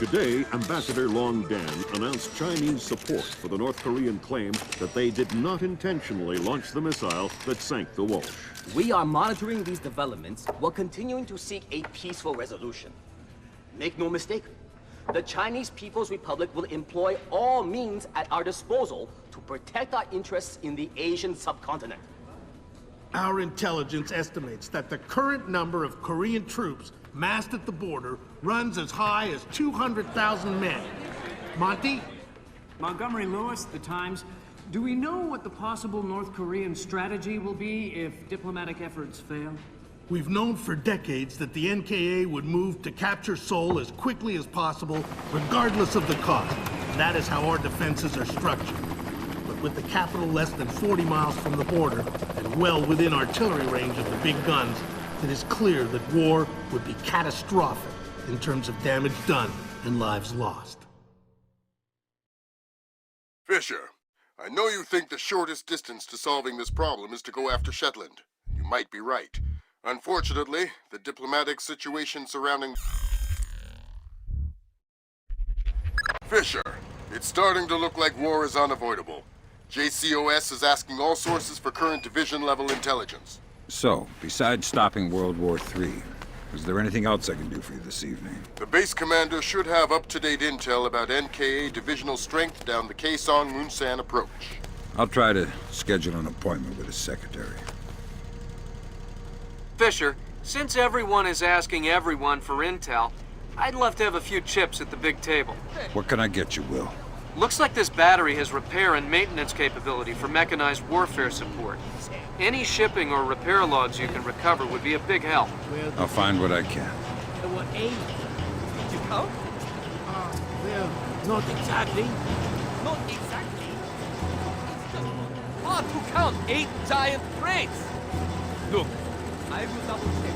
Today, Ambassador Long Dan announced Chinese support for the North Korean claim that they did not intentionally launch the missile that sank the Walsh. We are monitoring these developments while continuing to seek a peaceful resolution. Make no mistake, the Chinese People's Republic will employ all means at our disposal to protect our interests in the Asian subcontinent. Our intelligence estimates that the current number of Korean troops massed at the border runs as high as 200,000 men. Monty? Montgomery Lewis, The Times. Do we know what the possible North Korean strategy will be if diplomatic efforts fail? We've known for decades that the NKA would move to capture Seoul as quickly as possible, regardless of the cost. That is how our defenses are structured. But with the capital less than 40 miles from the border, and well within artillery range of the big guns, it is clear that war would be catastrophic in terms of damage done and lives lost. Fisher, I know you think the shortest distance to solving this problem is to go after Shetland. You might be right. Unfortunately, the diplomatic situation surrounding Fisher, it's starting to look like war is unavoidable. JCOS is asking all sources for current division-level intelligence. So, besides stopping World War III, is there anything else I can do for you this evening? The base commander should have up-to-date intel about NKA divisional strength down the Kaesong-Munsan approach. I'll try to schedule an appointment with his secretary. Fisher, since everyone is asking everyone for intel, I'd love to have a few chips at the big table. What can I get you, Will? Looks like this battery has repair and maintenance capability for mechanized warfare support. Any shipping or repair logs you can recover would be a big help. I'll find what I can. What age? Did you count? Well, not exactly. Not exactly. Hard to count 8 giant crates. Look, I will double check.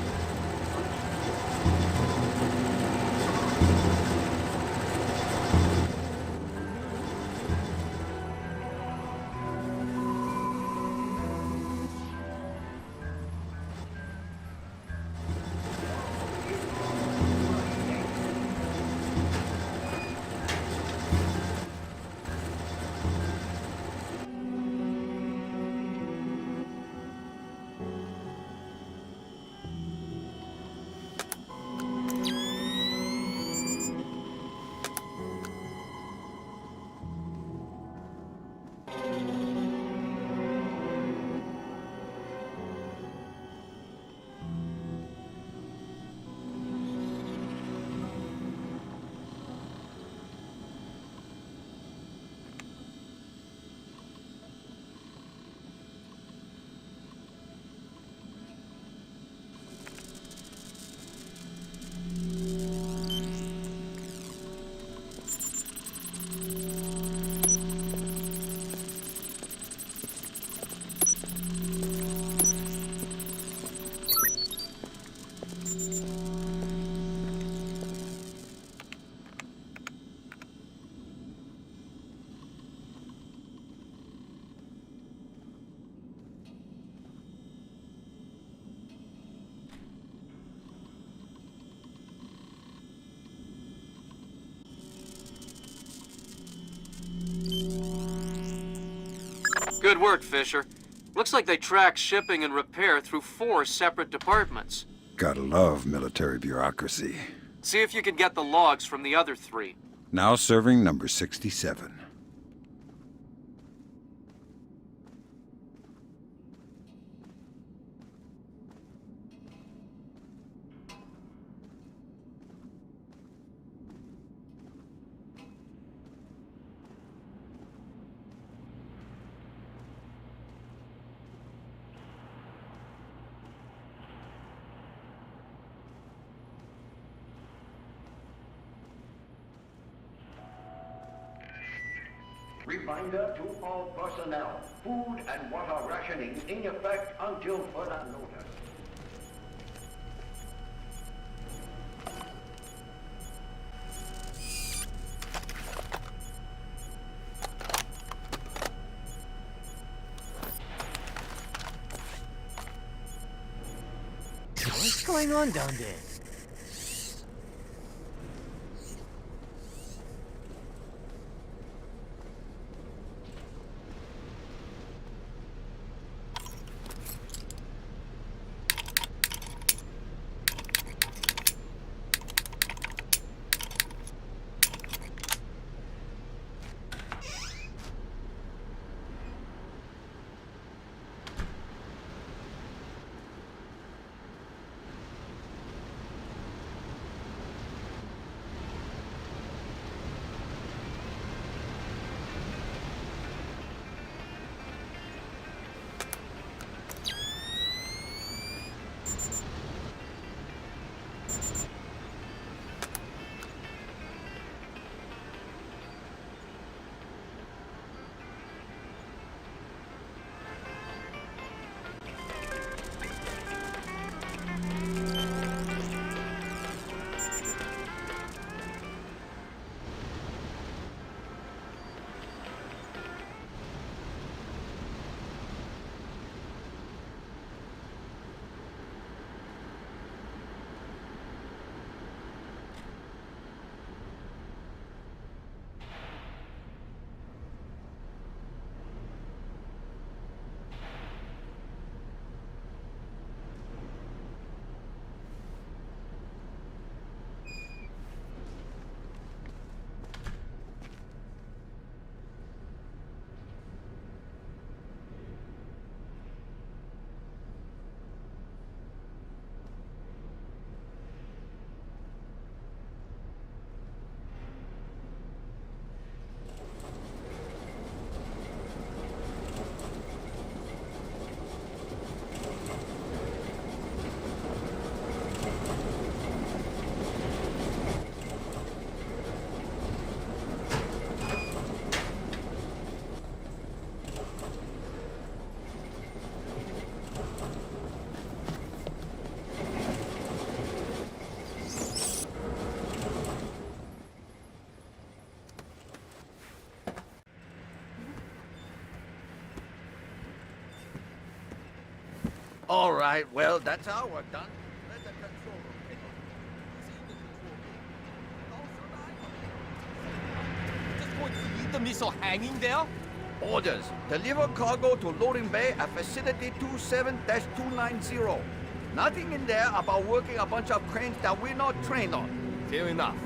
Good work, Fisher. Looks like they track shipping and repair through 4 separate departments. Gotta love military bureaucracy. See if you can get the logs from the other 3. Now serving number 67. Reminder to all personnel, food and water rationing in effect until further notice. What's going on down there? All right, well, that's our work done. Let the control room take over. Just going to leave the missile hanging there? Orders. Deliver cargo to loading bay at facility 27-290. Nothing in there about working a bunch of cranes that we're not trained on. Fair enough.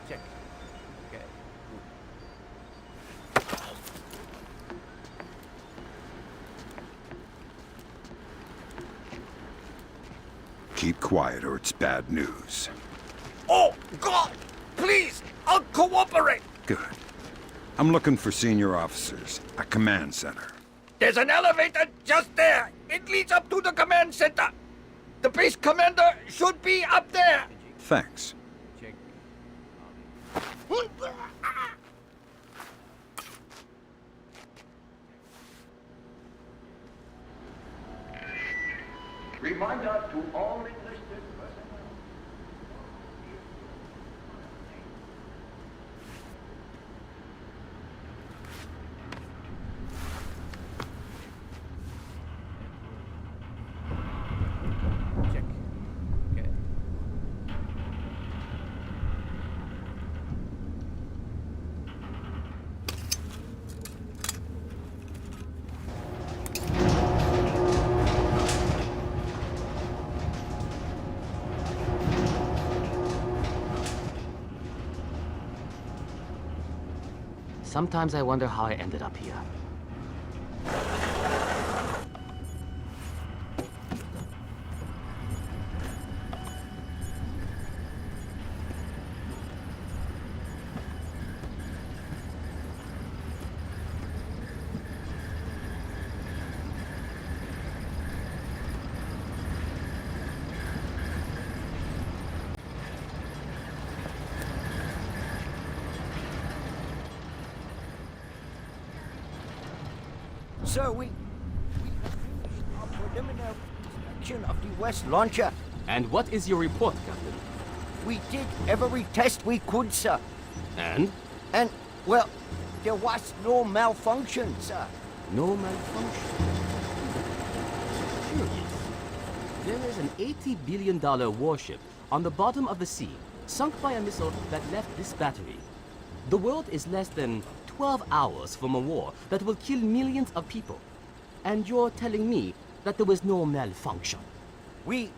Check. Okay. Keep quiet or it's bad news. Oh, God! Please! I'll cooperate! Good. I'm looking for senior officers, a command center. There's an elevator just there. It leads up to the command center. The base commander should be up there. Thanks. Reminder to all enlisted personnel. Check. Okay. Sometimes I wonder how I ended up here. Sir, we have finished our preliminary inspection of the West Launcher. And what is your report, Captain? We did every test we could, sir. And? And, well, there was no malfunction, sir. No malfunction. Curious. There is an $80 billion warship on the bottom of the sea, sunk by a missile that left this battery. The world is less than 12 hours from a war that will kill millions of people. And you're telling me that there was no malfunction? We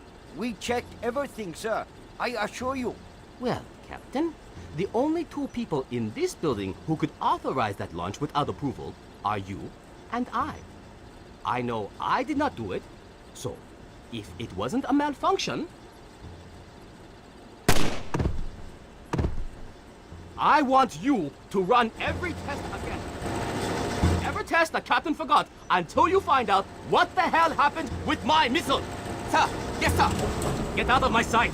checked everything, sir. I assure you. Well, Captain, the only two people in this building who could authorize that launch without approval are you and I. I know I did not do it, so if it wasn't a malfunction, I want you to run every test again. Every test the captain forgot until you find out what the hell happened with my missile. Sir! Yes, sir! Get out of my sight.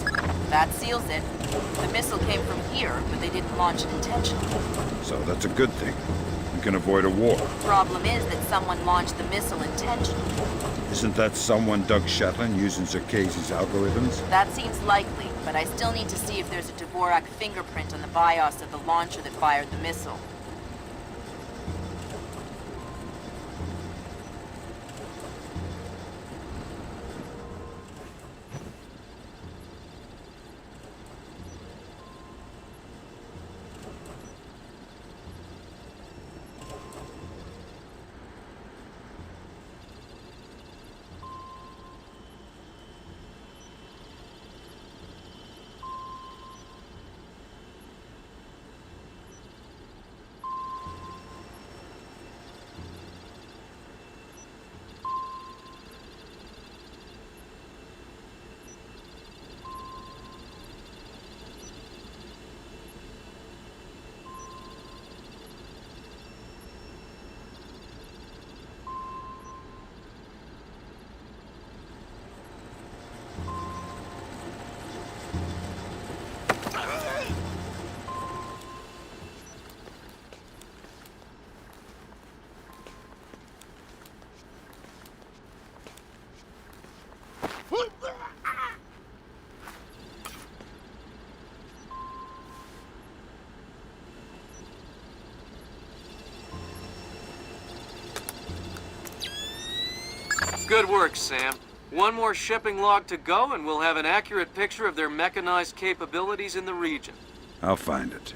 That seals it. The missile came from here, but they didn't launch it intentionally. So that's a good thing. We can avoid a war. Problem is that someone launched the missile intentionally. Isn't that someone Doug Shetland using Zerkese's algorithms? That seems likely, but I still need to see if there's a Dvorak fingerprint on the BIOS of the launcher that fired the missile. Good work, Sam. One more shipping log to go, and we'll have an accurate picture of their mechanized capabilities in the region. I'll find it.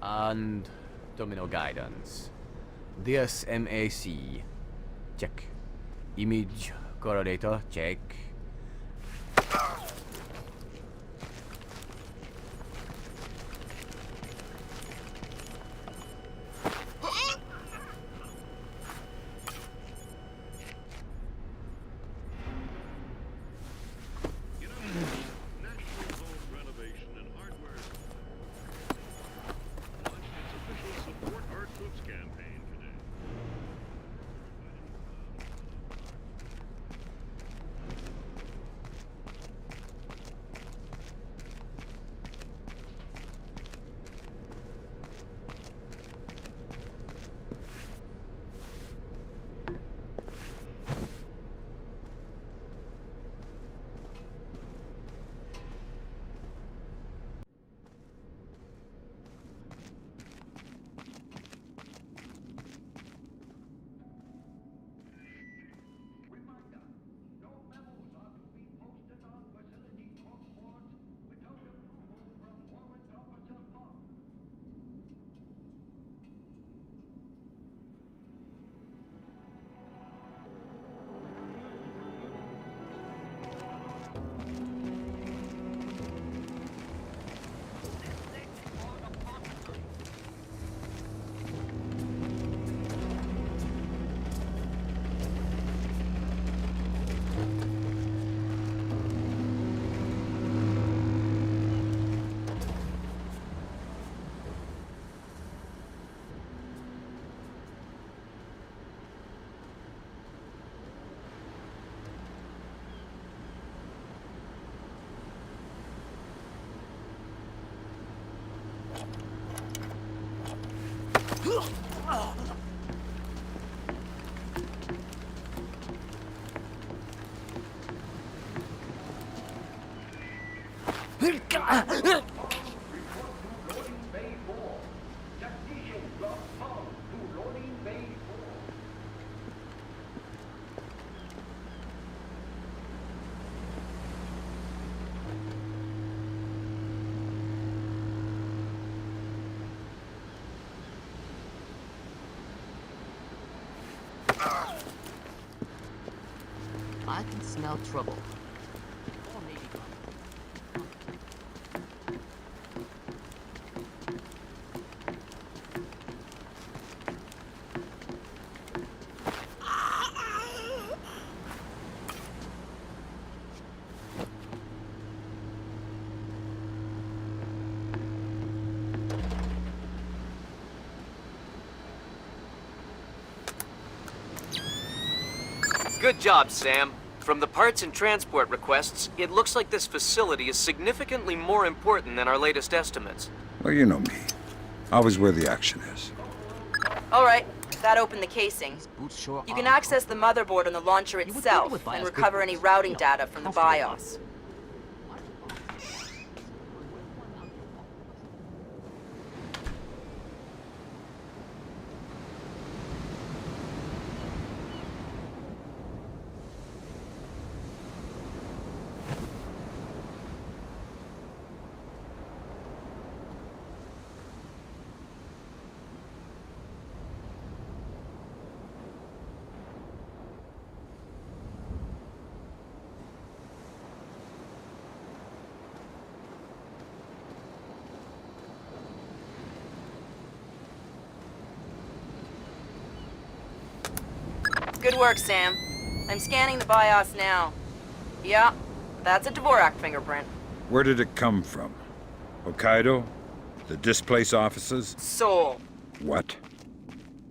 And terminal guidance. DSMAC. Check. Image correlator. Check. I can smell trouble. Good job, Sam. From the parts and transport requests, it looks like this facility is significantly more important than our latest estimates. Well, you know me. Always where the action is. All right, that opened the casing. You can access the motherboard on the launcher itself and recover any routing data from the BIOS. Good work, Sam. I'm scanning the BIOS now. Yeah, that's a Dvorak fingerprint. Where did it come from? Hokkaido? The displaced officers? Seoul. What?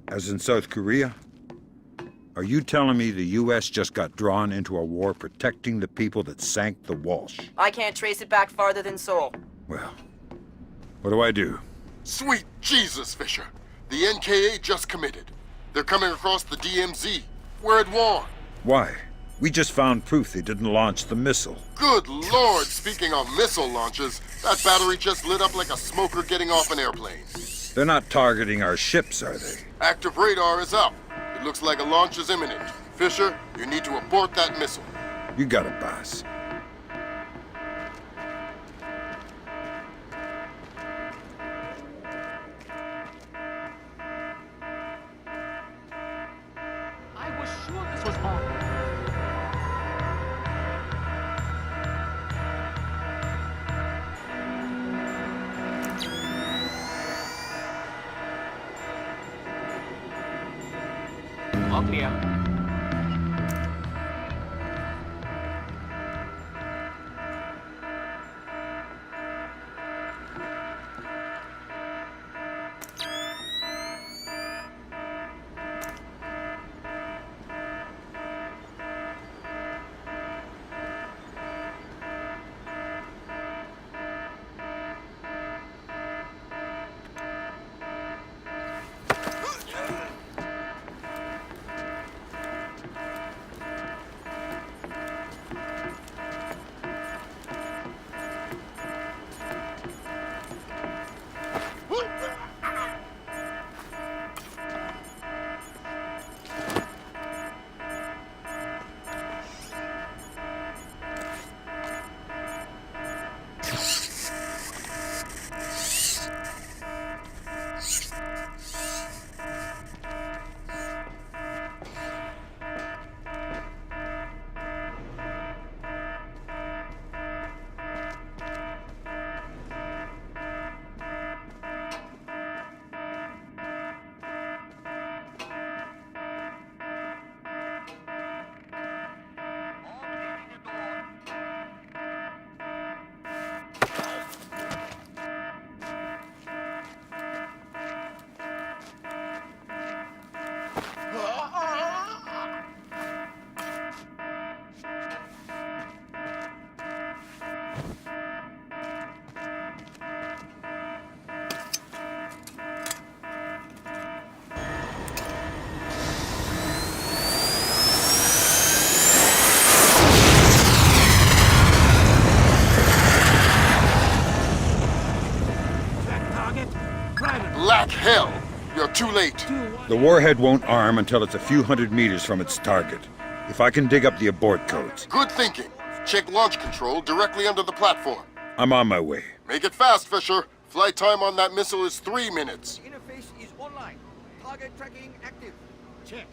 As in South Korea? Are you telling me the U.S. just got drawn into a war protecting the people that sank the Walsh? I can't trace it back farther than Seoul. Well, what do I do? Sweet Jesus, Fisher. The NKA just committed. They're coming across the DMZ. We're at war. Why? We just found proof they didn't launch the missile. Good Lord, speaking of missile launches, that battery just lit up like a smoker getting off an airplane. They're not targeting our ships, are they? Active radar is up. It looks like a launch is imminent. Fisher, you need to abort that missile. You got it, boss. sure this was all... All clear. Black hell! You're too late. The warhead won't arm until it's a few hundred meters from its target. If I can dig up the abort codes. Good thinking. Check launch control directly under the platform. I'm on my way. Make it fast, Fisher. Flight time on that missile is 3 minutes. Interface is online. Target tracking active. Check.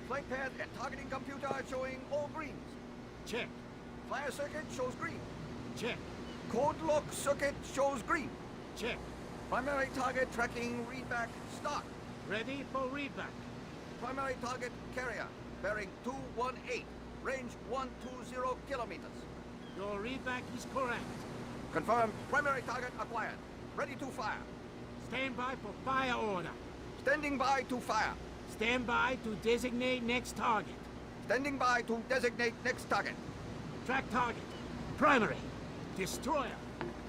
Flight path and targeting computer showing all greens. Check. Fire circuit shows green. Check. Code lock circuit shows green. Check. Primary target tracking readback start. Ready for readback. Primary target carrier bearing 218. Range 120 kilometers. Your readback is correct. Confirm. Primary target acquired. Ready to fire. Stand by for fire order. Standing by to fire. Stand by to designate next target. Standing by to designate next target. Track target. Primary. Destroyer.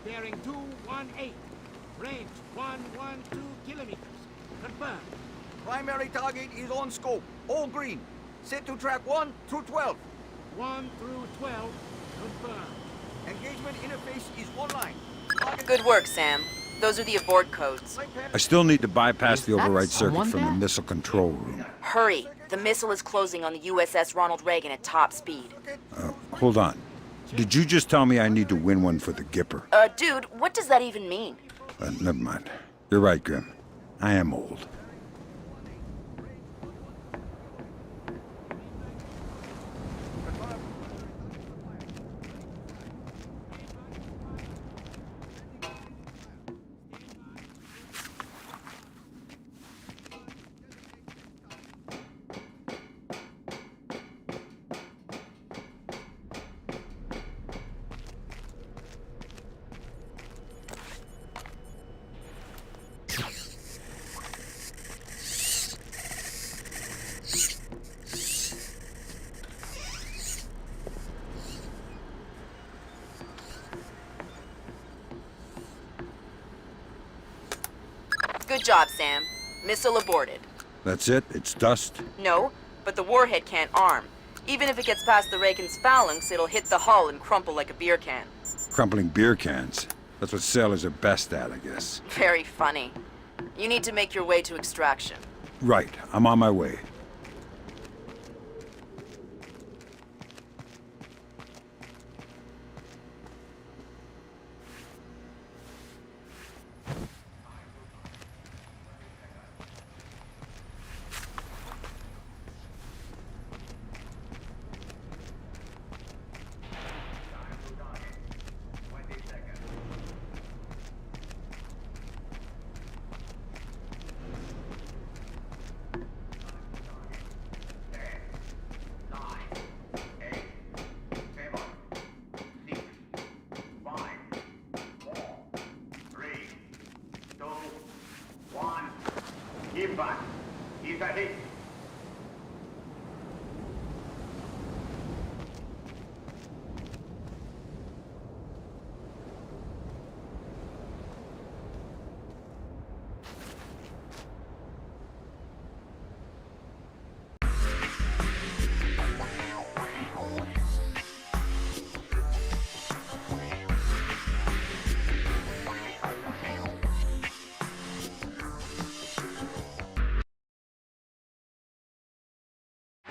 Bearing 218. Range 112 kilometers. Confirmed. Primary target is on scope. All green. Set to track 1 through 12. 1 through 12. Confirmed. Engagement interface is online. Good work, Sam. Those are the abort codes. I still need to bypass the override circuit from the missile control room. Hurry. The missile is closing on the USS Ronald Reagan at top speed. Hold on. Did you just tell me I need to win one for the Gipper? Dude, what does that even mean? Never mind. You're right, Grim. I am old. Good job, Sam. Missile aborted. That's it? It's dust? No, but the warhead can't arm. Even if it gets past the Reagan's phalanx, it'll hit the hull and crumple like a beer can. Crumpling beer cans. That's what sailors are best at, I guess. Very funny. You need to make your way to extraction. Right. I'm on my way. Impact. Is a hit.